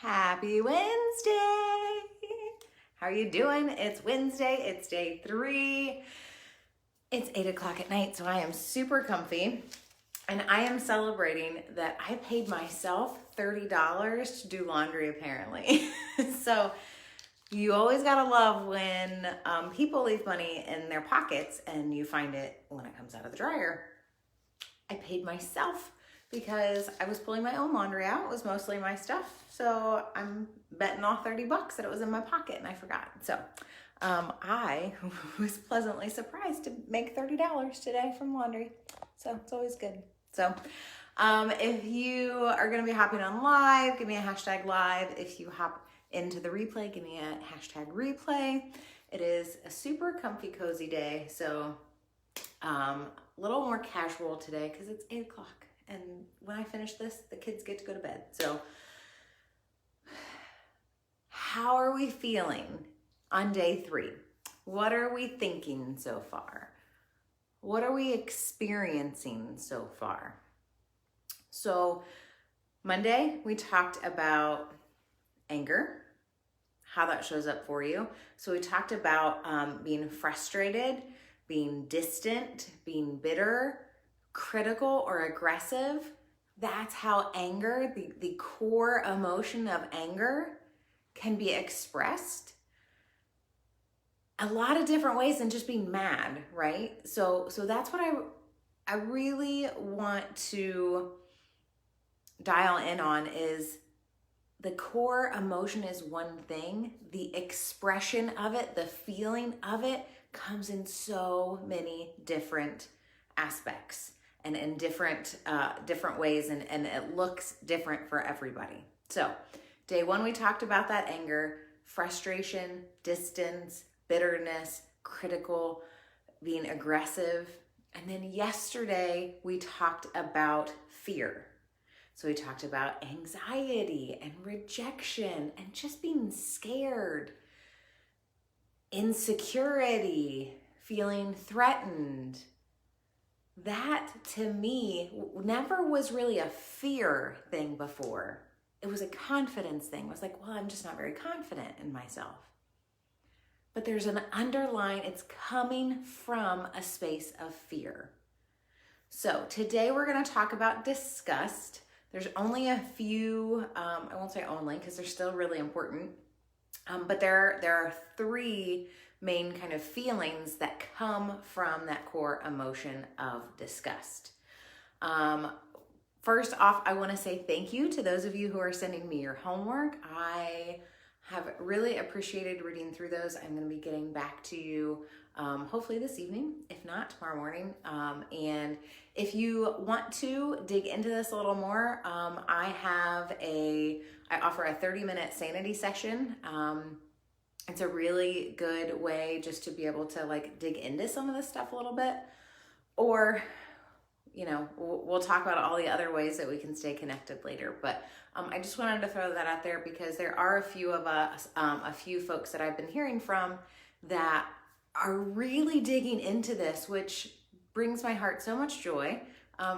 Happy Wednesday! How are you doing? It's Wednesday, it's day 3. It's 8 o'clock at night, so I am super comfy. And I am celebrating that I paid myself $30 to do laundry, apparently. So you always gotta love when people leave money in their pockets and you find it when it comes out of the dryer. I paid myself because I was pulling my own laundry out. It was mostly my stuff. So I'm betting all 30 bucks that it was in my pocket and I forgot. So I was pleasantly surprised to make $30 today from laundry. So it's always good. So if you are gonna be hopping on live, give me a hashtag live. If you hop into the replay, give me a hashtag replay. It is a super comfy, cozy day. So a little more casual today because it's 8 o'clock. And when I finish this, the kids get to go to bed. So how are we feeling on day 3? What are we thinking so far? What are we experiencing so far? So Monday, we talked about anger, how that shows up for you. So we talked about being frustrated, being distant, being bitter, critical or aggressive. That's how anger, the core emotion of anger, can be expressed a lot of different ways than just being mad, right? So that's what I really want to dial in on is the core emotion is one thing. The expression of it, the feeling of it comes in so many different aspects and in different ways, and it looks different for everybody. So day 1, we talked about that anger, frustration, distance, bitterness, critical, being aggressive. And then yesterday we talked about fear. So we talked about anxiety and rejection and just being scared, insecurity, feeling threatened. That to me never was really a fear thing before. It was a confidence thing. It was like, well, I'm just not very confident in myself. But there's an underlying, it's coming from a space of fear. So today we're going to talk about disgust. There's only a few, I won't say only because they're still really important, but there are 3 main kind of feelings that come from that core emotion of disgust. First off, I want to say thank you to those of you who are sending me your homework. I have really appreciated reading through those. I'm going to be getting back to you hopefully this evening, if not tomorrow morning. And if you want to dig into this a little more, I offer a 30-minute sanity session. It's a really good way just to be able to like dig into some of this stuff a little bit, or we'll talk about all the other ways that we can stay connected later. But I just wanted to throw that out there because there are a few of us, a few folks that I've been hearing from that are really digging into this, which brings my heart so much joy.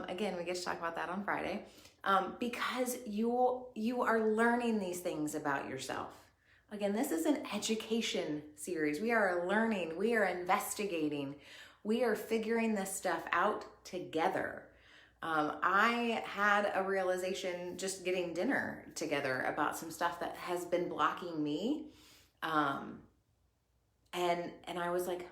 Again, we get to talk about that on Friday because you are learning these things about yourself. Again, this is an education series. We are learning, we are investigating, we are figuring this stuff out together. I had a realization just getting dinner together about some stuff that has been blocking me. And I was like,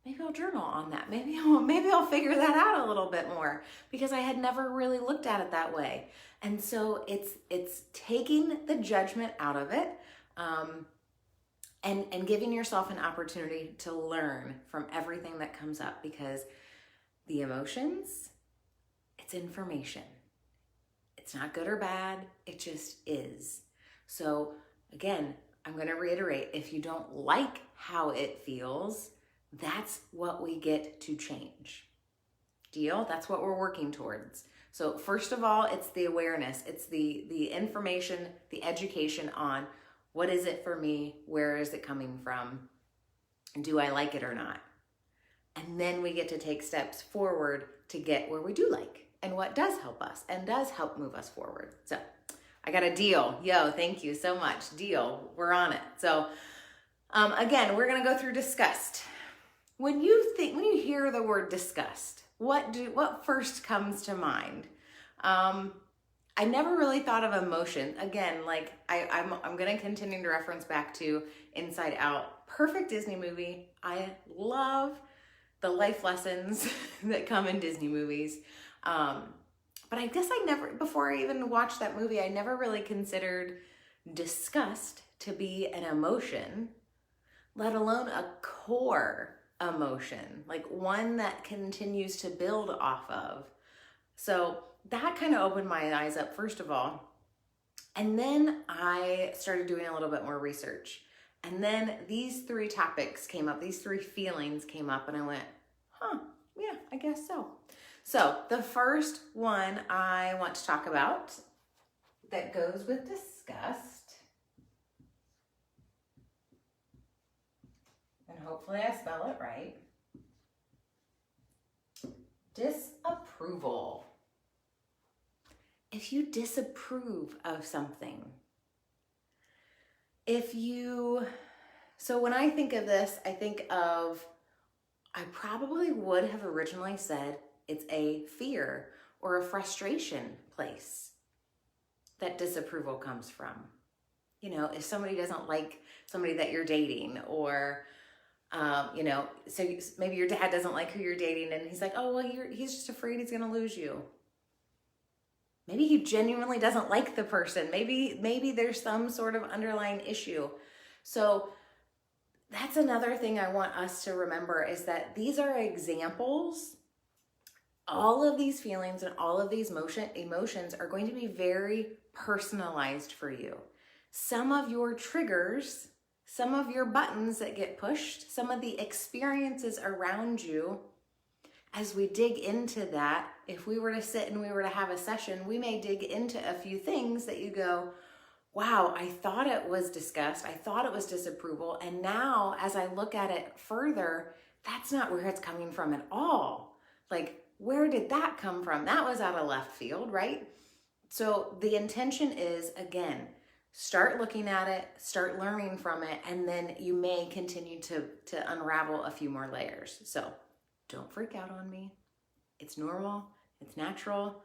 maybe I'll journal on that. Maybe I'll figure that out a little bit more because I had never really looked at it that way. And so it's taking the judgment out of it, and giving yourself an opportunity to learn from everything that comes up, because the emotions, it's information. It's not good or bad. It just is. So again, I'm going to reiterate, if you don't like how it feels, that's what we get to change. Deal? That's what we're working towards. So first of all, it's the awareness. It's the information, the education on what is it for me? Where is it coming from? Do I like it or not? And then we get to take steps forward to get where we do like and what does help us and does help move us forward. So I got a deal. Yo, thank you so much. Deal. We're on it. So again, we're going to go through disgust. When you hear the word disgust, what first comes to mind? I never really thought of emotion. Again, like I'm going to continue to reference back to Inside Out. Perfect Disney movie. I love the life lessons that come in Disney movies. But I guess before I even watched that movie, I never really considered disgust to be an emotion, let alone a core emotion, like one that continues to build off of. So that kind of opened my eyes up, first of all. And then I started doing a little bit more research. And then these three topics came up, these three feelings came up, and I went, yeah, I guess so. So the first one I want to talk about that goes with disgust, and hopefully I spell it right, disapproval. If you disapprove of something, so when I think of this, I think of, I probably would have originally said it's a fear or a frustration place that disapproval comes from. You know, if somebody doesn't like somebody that you're dating, or, so maybe your dad doesn't like who you're dating and he's like, oh, well, he's just afraid he's going to lose you. Maybe he genuinely doesn't like the person. Maybe there's some sort of underlying issue. So that's another thing I want us to remember, is that these are examples. All of these feelings and all of these emotions are going to be very personalized for you. Some of your triggers, some of your buttons that get pushed, some of the experiences around you, as we dig into that, if we were to sit and we were to have a session, we may dig into a few things that you go, wow, I thought it was disgust, I thought it was disapproval, and now as I look at it further, that's not where it's coming from at all. Like, where did that come from? That was out of left field, right? So the intention is, again, start looking at it, start learning from it, and then you may continue to unravel a few more layers. So don't freak out on me. It's normal, it's natural.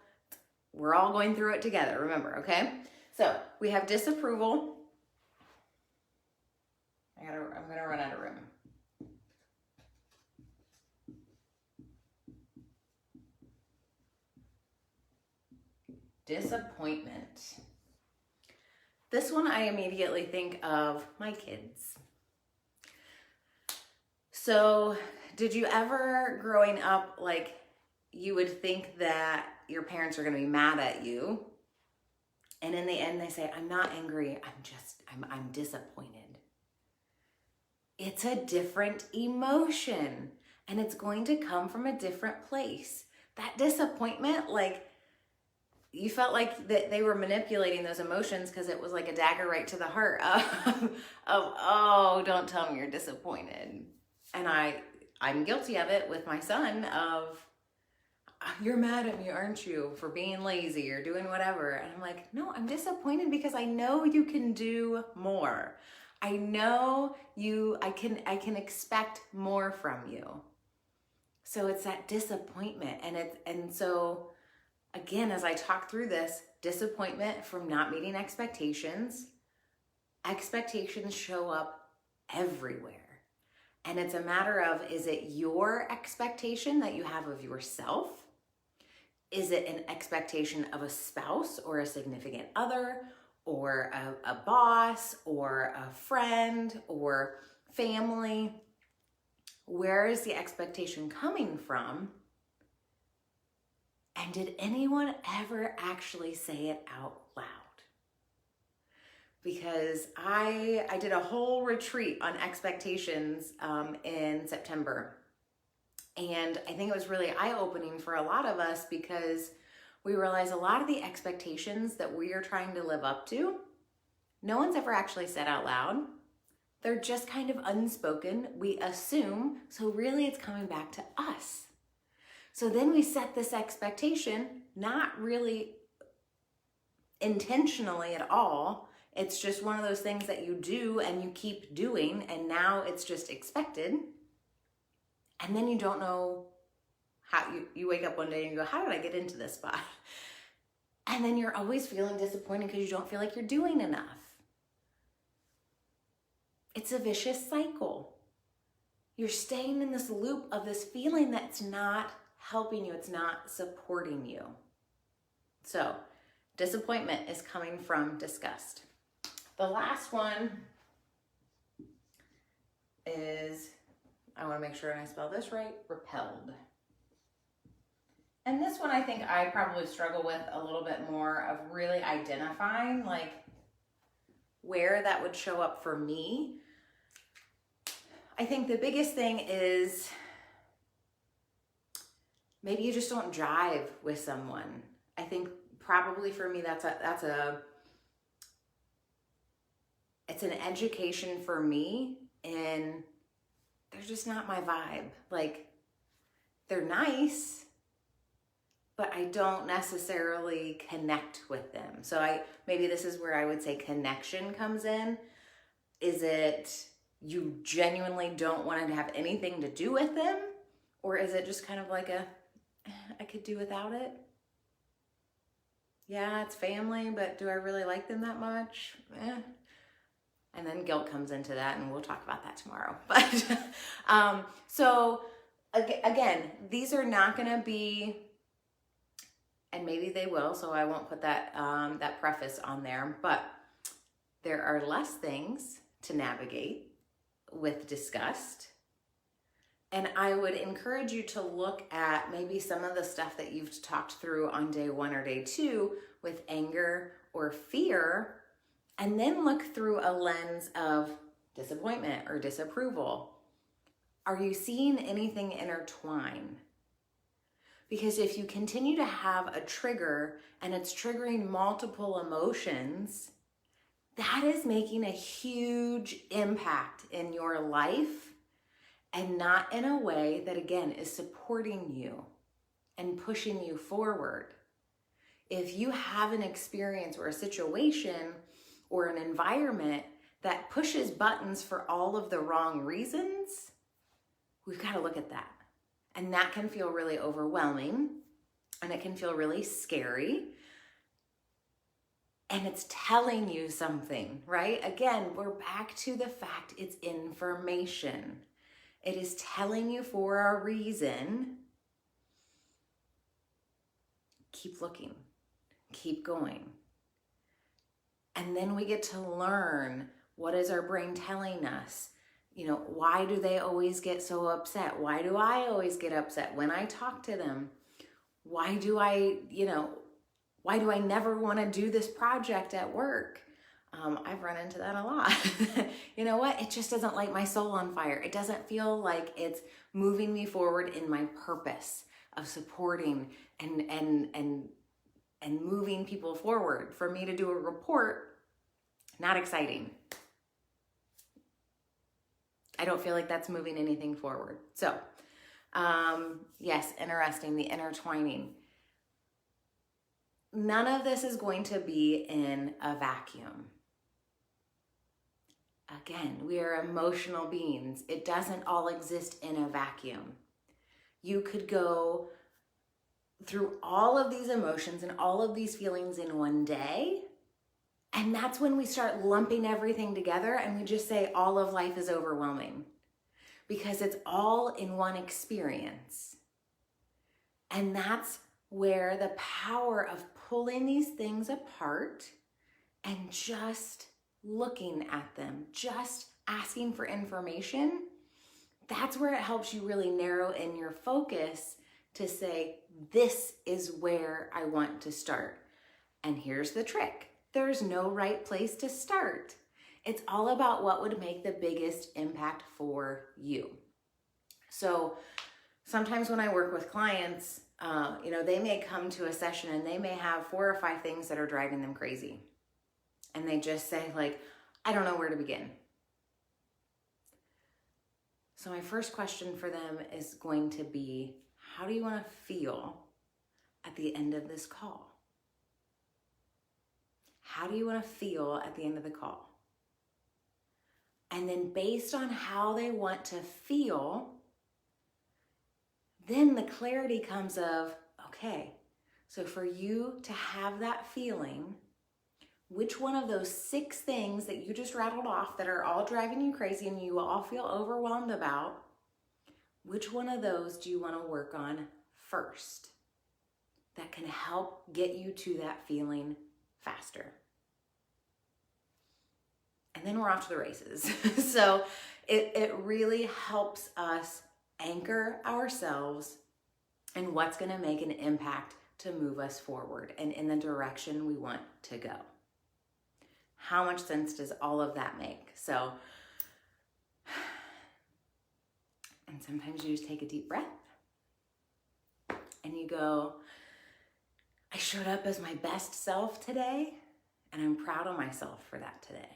We're all going through it together, remember, okay? So we have disapproval. I'm gonna run out of room. Disappointment. This one I immediately think of my kids. So did you ever, growing up, like, you would think that your parents are going to be mad at you, and in the end they say, I'm not angry, I'm disappointed. It's a different emotion, and it's going to come from a different place. That disappointment, like, you felt like that they were manipulating those emotions because it was like a dagger right to the heart of oh, don't tell me you're disappointed. And I'm guilty of it with my son of, you're mad at me, aren't you, for being lazy or doing whatever. And I'm like, no, I'm disappointed because I know you can do more. I know I can expect more from you. So it's that disappointment. And so again, as I talk through this, disappointment from not meeting expectations. Expectations show up everywhere. And it's a matter of, is it your expectation that you have of yourself? Is it an expectation of a spouse or a significant other, or a boss, or a friend, or family? Where is the expectation coming from? And did anyone ever actually say it out loud? Because I did a whole retreat on expectations in September. And I think it was really eye-opening for a lot of us, because we realized a lot of the expectations that we are trying to live up to, no one's ever actually said out loud. They're just kind of unspoken. We assume, so really it's coming back to us. So then we set this expectation, not really intentionally at all. It's just one of those things that you do and you keep doing, and now it's just expected. And then you don't know how, you wake up one day and you go, how did I get into this spot? And then you're always feeling disappointed because you don't feel like you're doing enough. It's a vicious cycle. You're staying in this loop of this feeling that's not helping you. It's not supporting you. So disappointment is coming from disgust. The last one is, I want to make sure I spell this right, repelled. And this one I think I probably struggle with a little bit more of really identifying like where that would show up for me. I think the biggest thing is maybe you just don't jive with someone. I think probably for me it's an education for me, and they're just not my vibe. Like, they're nice, but I don't necessarily connect with them. So maybe this is where I would say connection comes in. Is it you genuinely don't want to have anything to do with them? Or is it just kind of like I could do without it? Yeah, it's family, but do I really like them that much? And then guilt comes into that, and we'll talk about that tomorrow. But so again, these are not going to be, and maybe they will, so I won't put that that preface on there, but there are less things to navigate with disgust. And I would encourage you to look at maybe some of the stuff that you've talked through on day 1 or day 2 with anger or fear, and then look through a lens of disappointment or disapproval. Are you seeing anything intertwine? Because if you continue to have a trigger and it's triggering multiple emotions, that is making a huge impact in your life, and not in a way that, again, is supporting you and pushing you forward. If you have an experience or a situation or an environment that pushes buttons for all of the wrong reasons, we've got to look at that. And that can feel really overwhelming, and it can feel really scary. And it's telling you something, right? Again, we're back to the fact it's information. It is telling you for a reason. Keep looking, keep going. And then we get to learn, what is our brain telling us? You know, why do they always get so upset? Why do I always get upset when I talk to them? Why do I never want to do this project at work? I've run into that a lot. You know what? It just doesn't light my soul on fire. It doesn't feel like it's moving me forward in my purpose of supporting and moving people forward. For me to do a report, not exciting. I don't feel like that's moving anything forward. So, yes, interesting, the intertwining. None of this is going to be in a vacuum. Again, we are emotional beings. It doesn't all exist in a vacuum. You could go through all of these emotions and all of these feelings in one day, and that's when we start lumping everything together and we just say all of life is overwhelming, because it's all in one experience. And that's where the power of pulling these things apart and just looking at them, just asking for information, that's where it helps you really narrow in your focus to say, this is where I want to start. And here's the trick. There's no right place to start. It's all about what would make the biggest impact for you. So sometimes when I work with clients, they may come to a session and they may have 4 or 5 things that are driving them crazy. And they just say, like, I don't know where to begin. So my first question for them is going to be, how do you want to feel at the end of this call? how do you want to feel at the end of the call? And then based on how they want to feel, then the clarity comes of, okay, so for you to have that feeling, which one of those 6 things that you just rattled off that are all driving you crazy and you all feel overwhelmed about, which one of those do you want to work on first that can help get you to that feeling faster? And then we're off to the races. So it really helps us anchor ourselves in what's going to make an impact to move us forward and in the direction we want to go. How much sense does all of that make? So, and sometimes you just take a deep breath and you go, I showed up as my best self today, and I'm proud of myself for that today.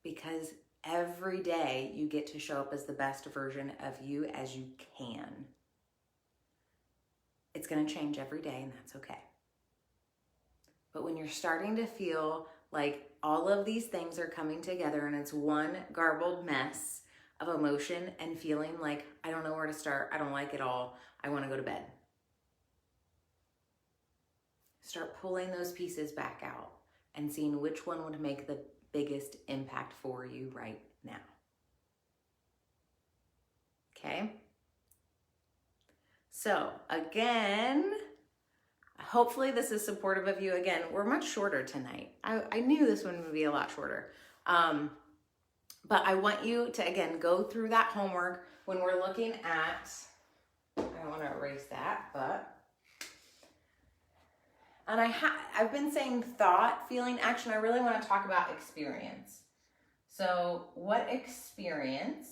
Because every day you get to show up as the best version of you as you can. It's going to change every day, and that's okay. But when you're starting to feel like all of these things are coming together and it's one garbled mess of emotion and feeling like, I don't know where to start, I don't like it all, I want to go to bed. Start pulling those pieces back out and seeing which one would make the biggest impact for you right now. Okay? So again, hopefully this is supportive of you. Again, we're much shorter tonight. I knew this one would be a lot shorter. But I want you to, again, go through that homework when we're looking at, I don't want to erase that, but, and I've been saying thought, feeling, action. I really want to talk about experience. So what experience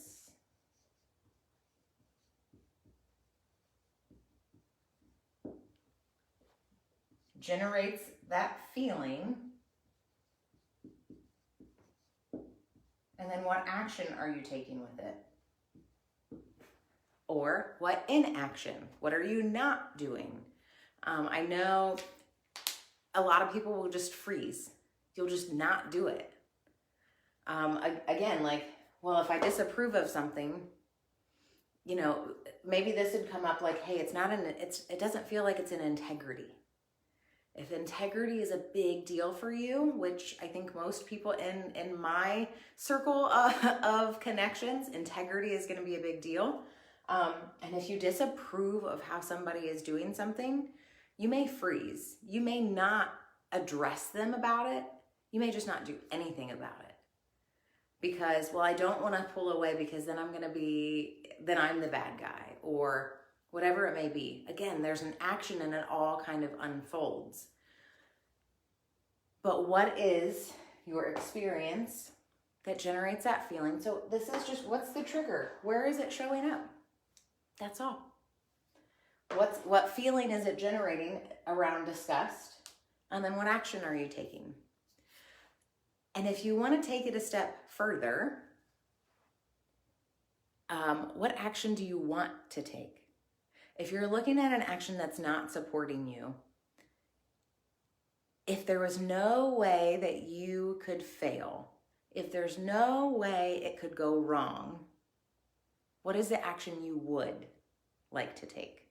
generates that feeling, and then what action are you taking with it? Or what inaction? What are you not doing? I know a lot of people will just freeze. You'll just not do it. Again, like, well, if I disapprove of something, you know, maybe this would come up like, hey, it doesn't feel like it's an integrity. If integrity is a big deal for you, which I think most people in my circle of connections, integrity is going to be a big deal. And if you disapprove of how somebody is doing something, you may freeze. You may not address them about it. You may just not do anything about it. Because, well, I don't want to pull away because then I'm the bad guy, or whatever it may be. Again, there's an action and it all kind of unfolds. But what is your experience that generates that feeling? So this is just, what's the trigger? Where is it showing up? That's all. What feeling is it generating around disgust? And then what action are you taking? And if you want to take it a step further, what action do you want to take? If you're looking at an action that's not supporting you, if there was no way that you could fail, if there's no way it could go wrong, what is the action you would like to take?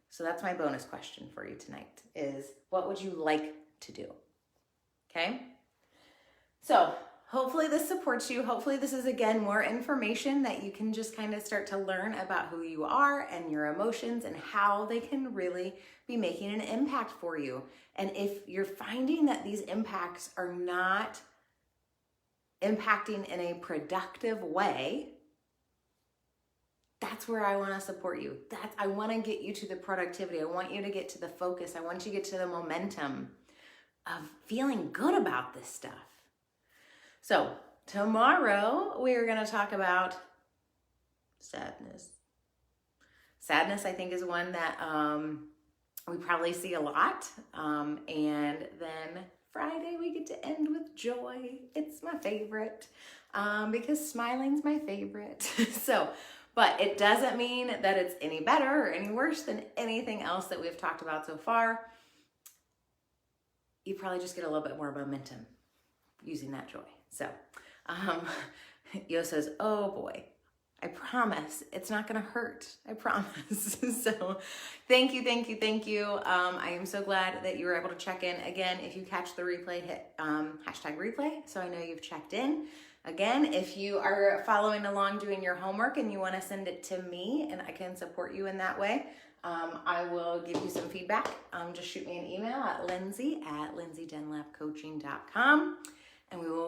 So that's my bonus question for you tonight, is what would you like to do? Okay? So hopefully this supports you. Hopefully this is, again, more information that you can just kind of start to learn about who you are and your emotions and how they can really be making an impact for you. And if you're finding that these impacts are not impacting in a productive way, that's where I want to support you. I want to get you to the productivity. I want you to get to the focus. I want you to get to the momentum of feeling good about this stuff. So tomorrow we are going to talk about sadness. Sadness, I think, is one that we probably see a lot. And then Friday we get to end with joy. It's my favorite because smiling's my favorite. But it doesn't mean that it's any better or any worse than anything else that we've talked about so far. you probably just get a little bit more momentum using that joy. So, Yo says, oh boy, I promise it's not going to hurt. I promise. So thank you, thank you, thank you. I am so glad that you were able to check in. Again, if you catch the replay, hit hashtag replay so I know you've checked in. Again, if you are following along doing your homework and you want to send it to me and I can support you in that way, I will give you some feedback. Just shoot me an email at lindsay@lindsaydenlapcoaching.com and we will